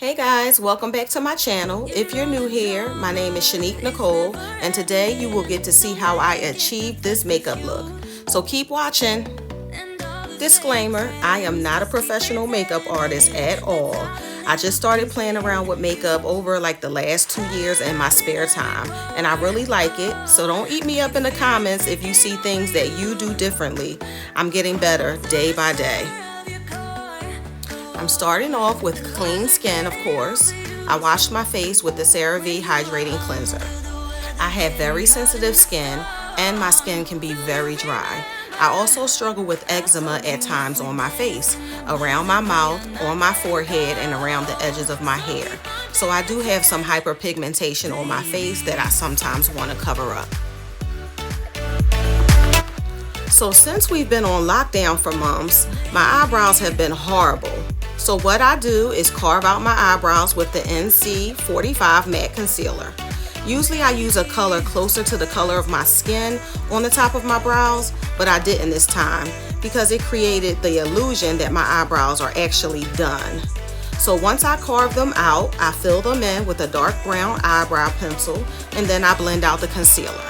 Hey guys, welcome back to my channel. If you're new here, my name is Shanique Nicole, and today you will get to see how I achieved this makeup look. So keep watching. Disclaimer, I am not a professional makeup artist at all. I just started playing around with makeup over like the last 2 years in my spare time, and I really like it, so don't eat me up in the comments if you see things that you do differently. I'm getting better day by day. I'm starting off with clean skin, of course. I washed my face with the CeraVe Hydrating Cleanser. I have very sensitive skin and my skin can be very dry. I also struggle with eczema at times on my face, around my mouth, on my forehead, and around the edges of my hair. So I do have some hyperpigmentation on my face that I sometimes want to cover up. So since we've been on lockdown for months, my eyebrows have been horrible. So what I do is carve out my eyebrows with the NC45 Matte Concealer. Usually I use a color closer to the color of my skin on the top of my brows, but I didn't this time because it created the illusion that my eyebrows are actually done. So once I carve them out, I fill them in with a dark brown eyebrow pencil, and then I blend out the concealer.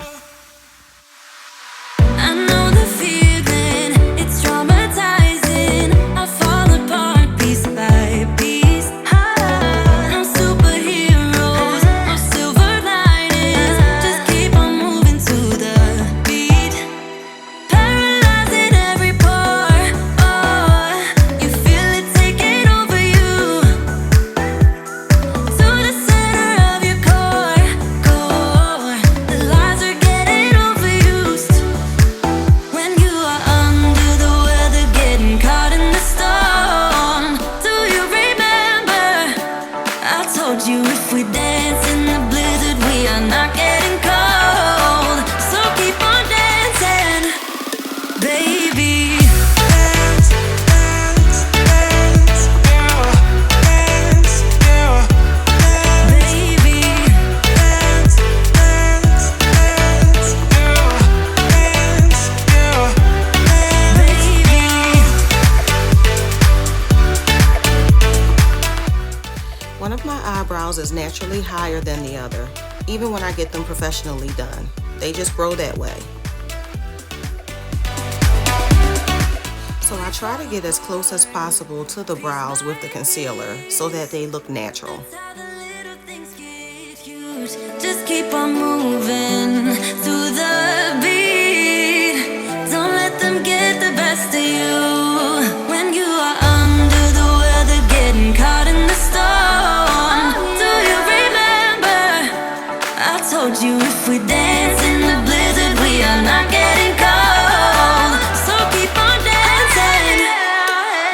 One of my eyebrows is naturally higher than the other, even when I get them professionally done. They just grow that way. So I try to get as close as possible to the brows with the concealer so that they look natural. Just keep on moving through the beat. Don't let them get the best of you. When you are under the weather, getting caught in the storm. Do you remember? I told you if we dance in the blizzard, we are not getting cold. So keep on dancing,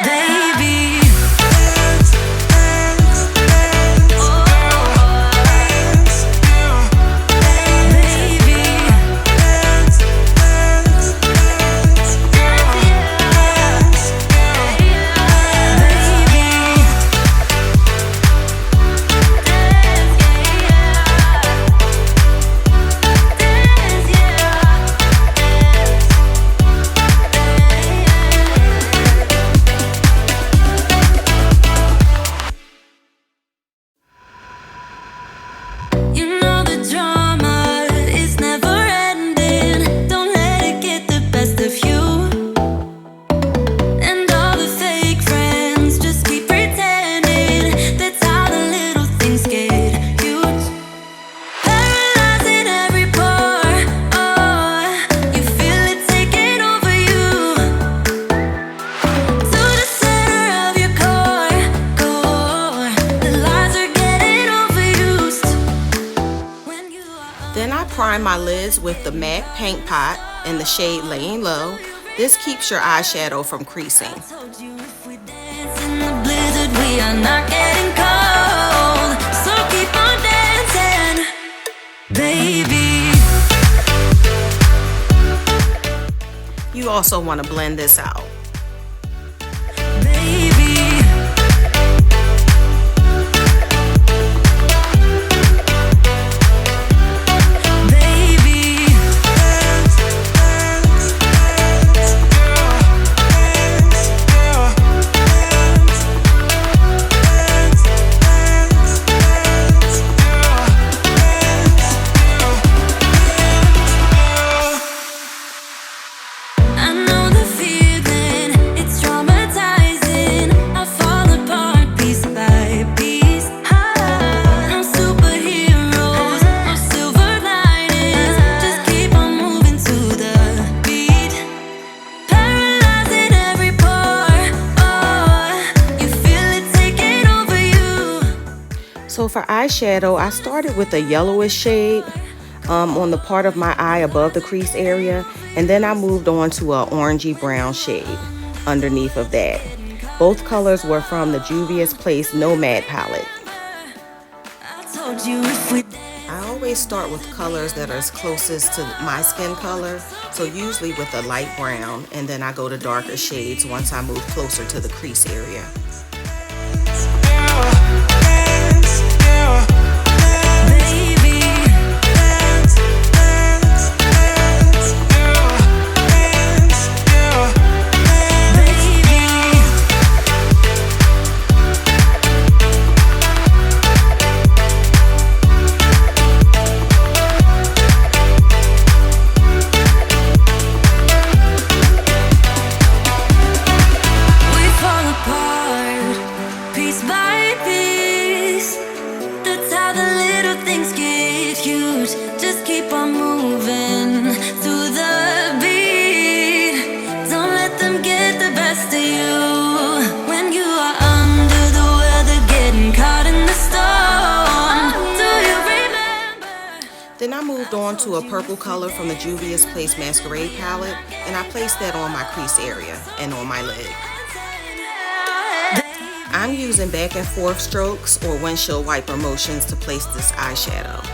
baby. Then I prime my lids with the MAC Paint Pot in the shade Laying Low. This keeps your eyeshadow from creasing. You also want to blend this out. So for eyeshadow, I started with a yellowish shade on the part of my eye above the crease area, and then I moved on to a orangey brown shade underneath of that. Both colors were from the Juvia's Place Nomad palette. I always start with colors that are as closest to my skin color, so usually with a light brown, and then I go to darker shades once I move closer to the crease area. Then I moved on to a purple color from the Juvia's Place Masquerade palette, and I placed that on my crease area and on my lid. I'm using back and forth strokes or windshield wiper motions to place this eyeshadow.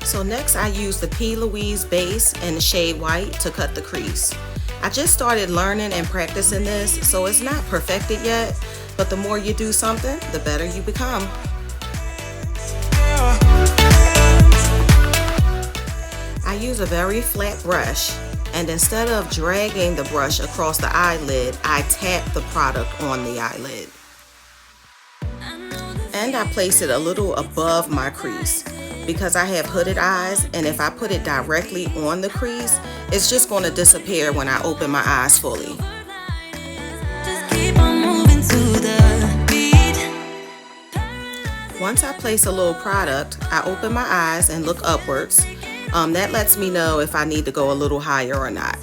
So next I use the P. Louise base and the shade white to cut the crease. I just started learning and practicing this, so it's not perfected yet, but the more you do something, the better you become. I use a very flat brush, and instead of dragging the brush across the eyelid, I tap the product on the eyelid. And I place it a little above my crease because I have hooded eyes, and if I put it directly on the crease, it's just going to disappear when I open my eyes fully. Once I place a little product, I open my eyes and look upwards. That lets me know if I need to go a little higher or not.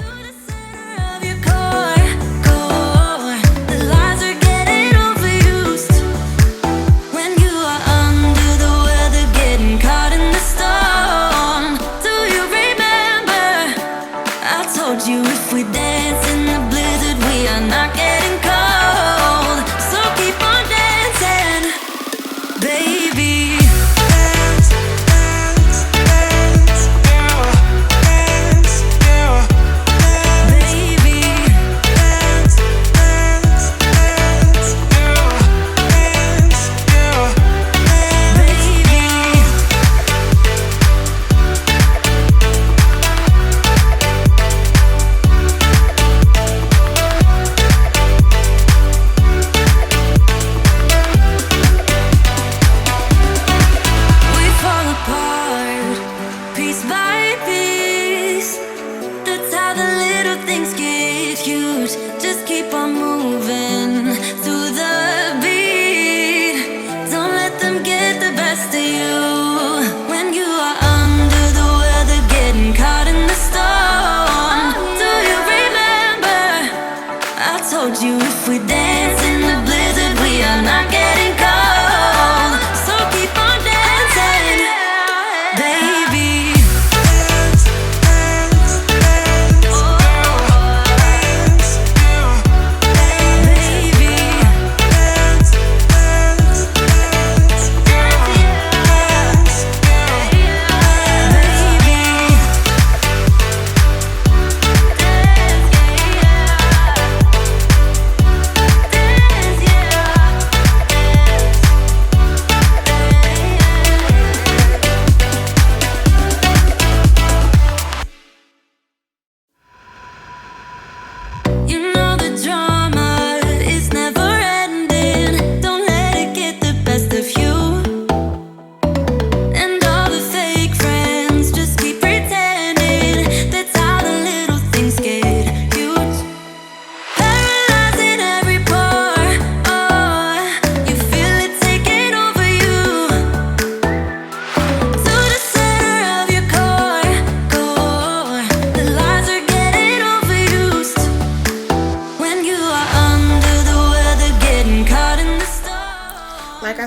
Best of you when you are under the weather, getting caught in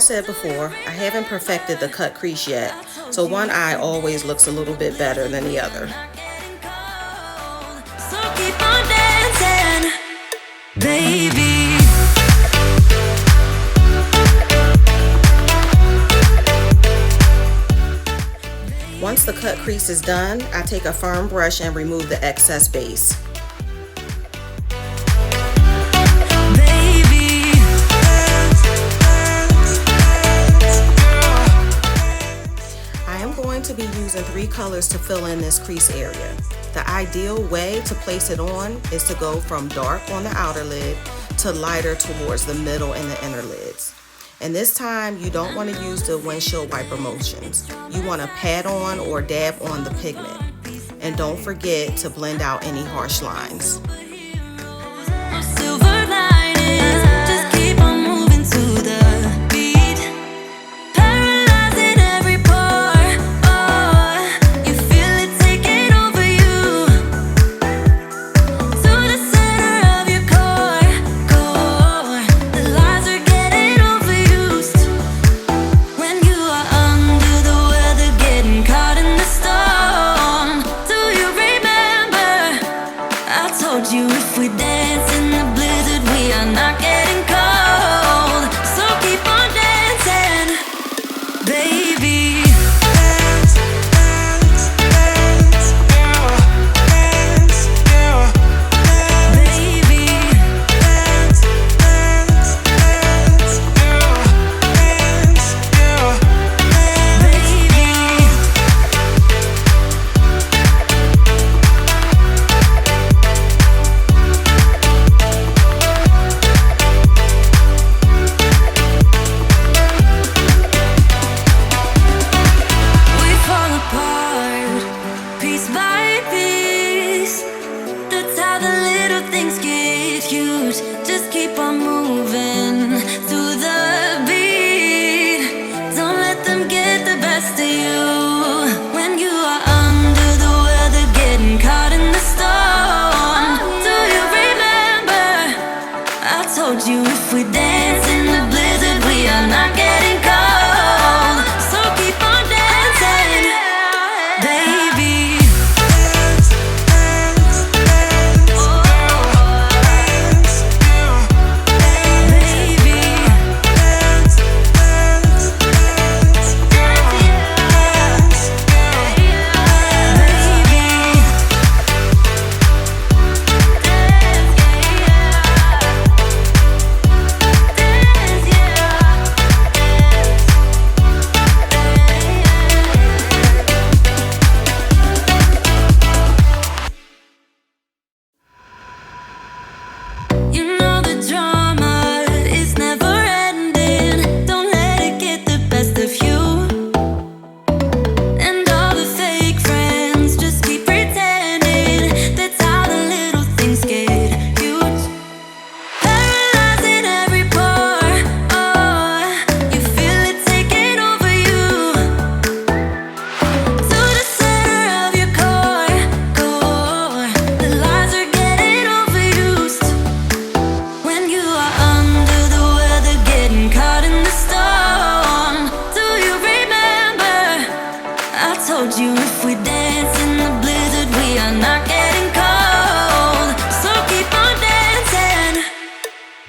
said before, I haven't perfected the cut crease yet, so one eye always looks a little bit better than the other. So keep on dancing, baby. Once the cut crease is done, I take a firm brush and remove the excess base. To be using 3 colors to fill in this crease area. The ideal way to place it on is to go from dark on the outer lid to lighter towards the middle and the inner lids. And this time you don't want to use the windshield wiper motions. You want to pat on or dab on the pigment. And don't forget to blend out any harsh lines. Silver linings, just keep on moving to the beat. Paralyzing every pore, oh, you feel it taking over you. To the center of your core, the lies are getting overused. When you are under the weather, getting caught in the storm. Do you remember? I told you if we dance in the blizzard, we are not getting cold. So keep on dancing, baby. Dance, dance, dance, yeah. Dance, yeah. Baby. Dance, dance, dance, yeah. Dance, yeah. Baby. We fall apart, piece by piece. That's how the little things get huge. Just keep on moving through the beat. Don't let them get the best of you. When you are under the weather, getting caught in the storm. Do you remember? I told you if we dance in the blizzard, we are not getting cold. So keep on dancing, baby. Dance, dance, dance, oh, dance, yeah. Baby. Dance, dance, dance, yeah. Dance, yeah. Baby. You know the drama is never ending. Don't let it get the best of you. And all the fake friends just keep pretending. That's how the little things get huge. Paralyzing every pore, oh, you feel it taking over you. To the center of your core, the lies are getting overused. When you are under the weather, getting caught in the storm. Do you remember? I told you if we dance in the blizzard, we are not getting cold. So keep on dancing,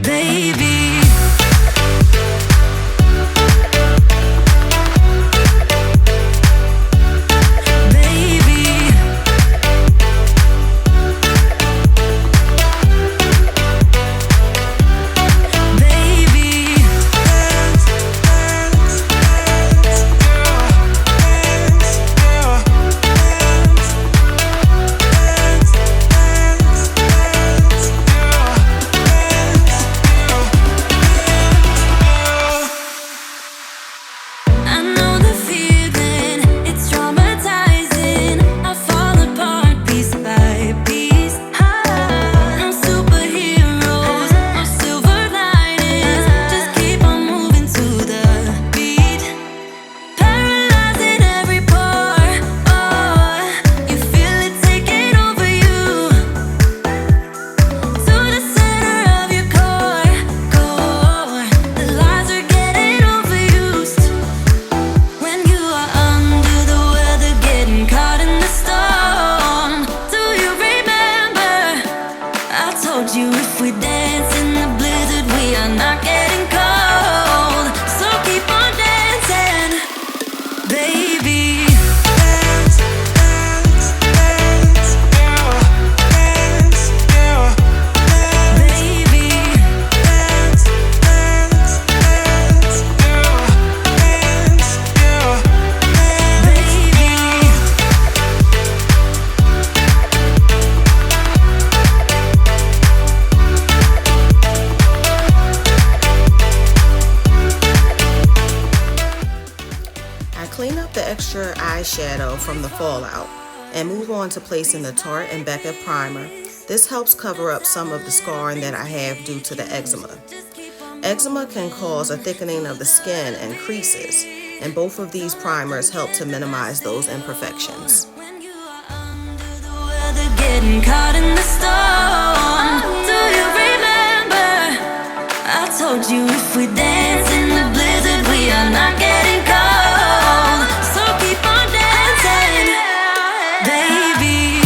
baby. Baby. Baby. Dance, dance, dance, yeah. Dance, yeah. Dance, eyeshadow from the fallout and move on to placing the Tarte and Becca primer. This helps cover up some of the scarring that I have due to the eczema. Eczema can cause a thickening of the skin and creases, and both of these primers help to minimize those imperfections. Getting caught in the storm. Do you remember? I told you if we dance in the blizzard, we are not getting cold. So keep on dancing, baby.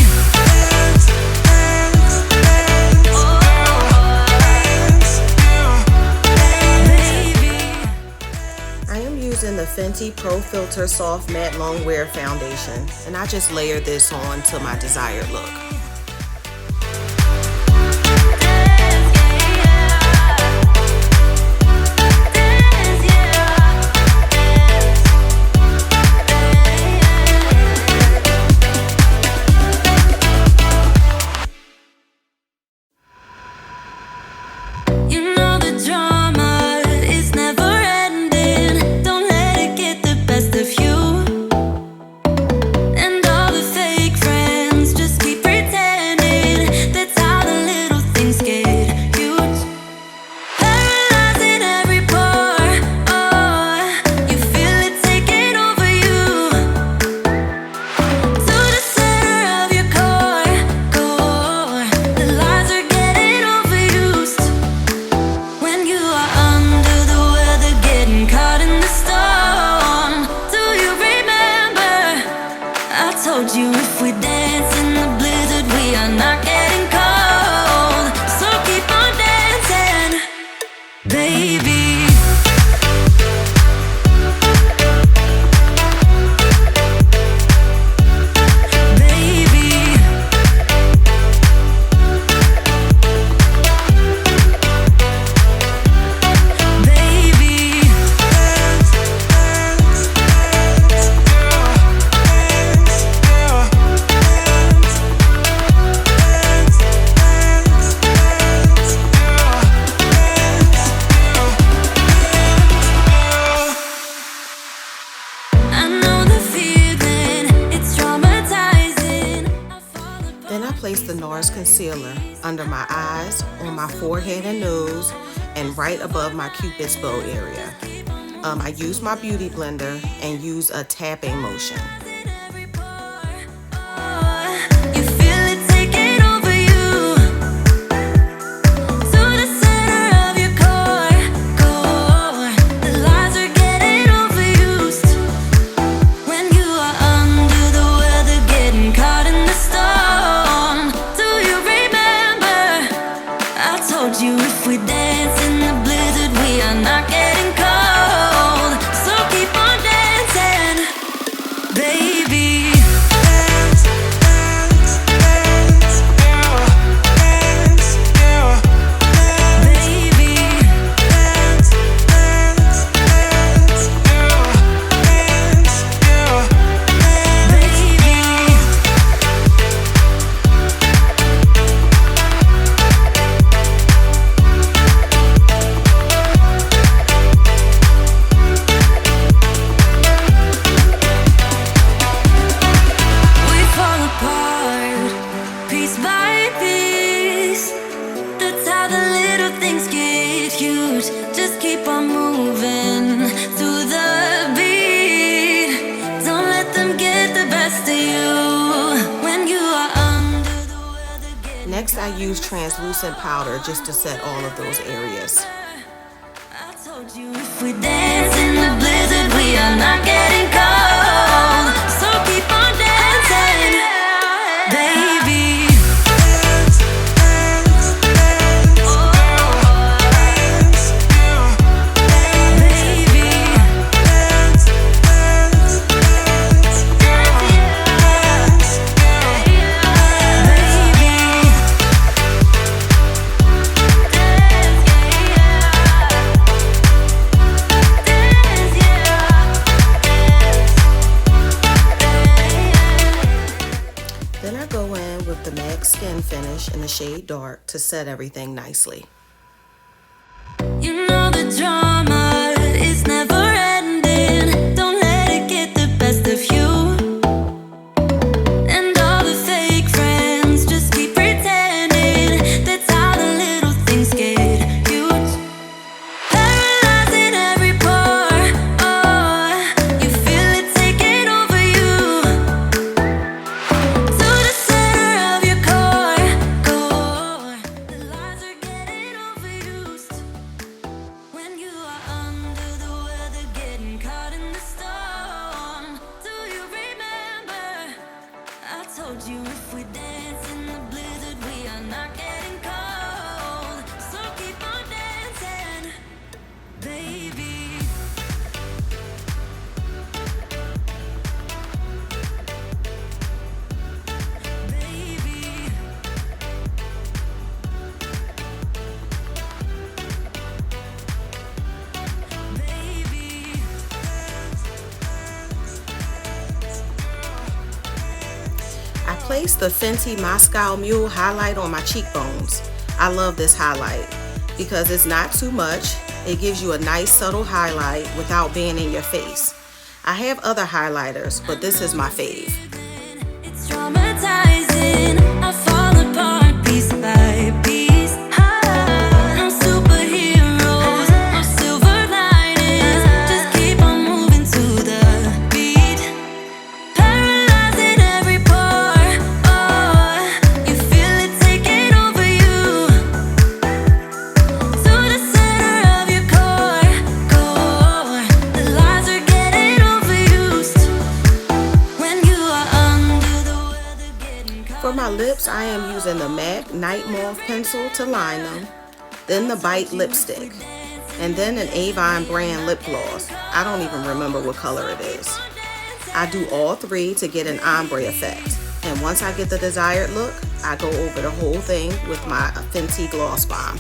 I am using the Fenty Pro Filt'r Soft Matte Long Wear Foundation, and I just layered this on to my desired look. Place the Nars concealer under my eyes, on my forehead and nose, and right above my Cupid's bow area. I use my beauty blender and use a tapping motion. Next, I use translucent powder just to set all of those areas. I told you if we dance in the blizzard, we are not getting cold. So keep on dancing, baby. Finish in the shade dark to set everything nicely. You know the drama is never ending. Don't let it get the best of you. told you if we dance in the blizzard, we are not getting cold. So keep on dancing, baby. I placed the Fenty Moscow Mule highlight on my cheekbones. I love this highlight because it's not too much. It gives you a nice subtle highlight without being in your face. I have other highlighters, but this is my fave. It's traumatizing. I fall apart piece by piece. I'm superheroes, no silver linings. Just keep on moving to the beat. Paralyzing every pore. Oh, you feel it taking over you. To the center of your core. The lies are getting overused. When you are under the weather, getting For my lips, I am using the MAC Nightmoth Pencil to line them, then the Bite lipstick, and then an Avon brand lip gloss. I don't even remember what color it is. I do all three to get an ombre effect, and once I get the desired look, I go over the whole thing with my Fenty Gloss Bomb.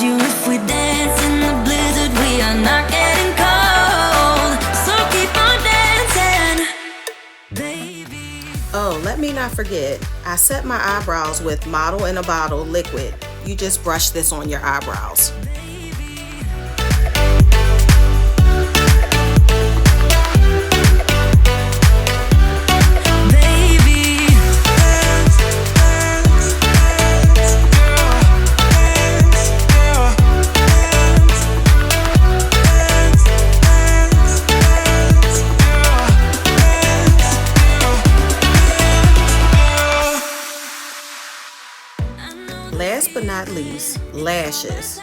You if we dance in the blizzard, we are not getting cold. So keep on dancing, baby. Oh, let me not forget, I set my eyebrows with Model in a Bottle liquid. You just brush this on your eyebrows. Last but not least, lashes.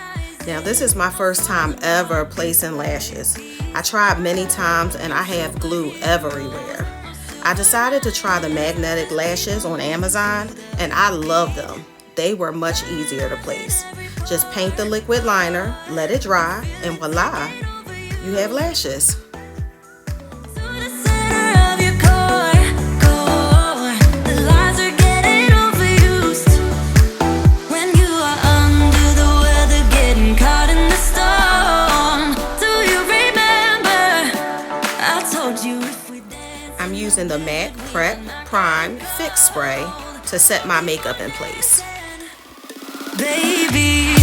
Now this is my first time ever placing lashes. I tried many times and I have glue everywhere. I decided to try the magnetic lashes on Amazon and I love them. They were much easier to place. Just paint the liquid liner, let it dry, and voila, you have lashes. The lies are getting overused when you are under using the MAC Prep Prime Fix Spray to set my makeup in place. Baby,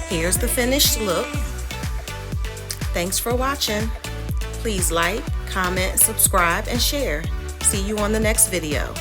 here's the finished look. Thanks for watching. Please like, comment, subscribe, and share. See you on the next video.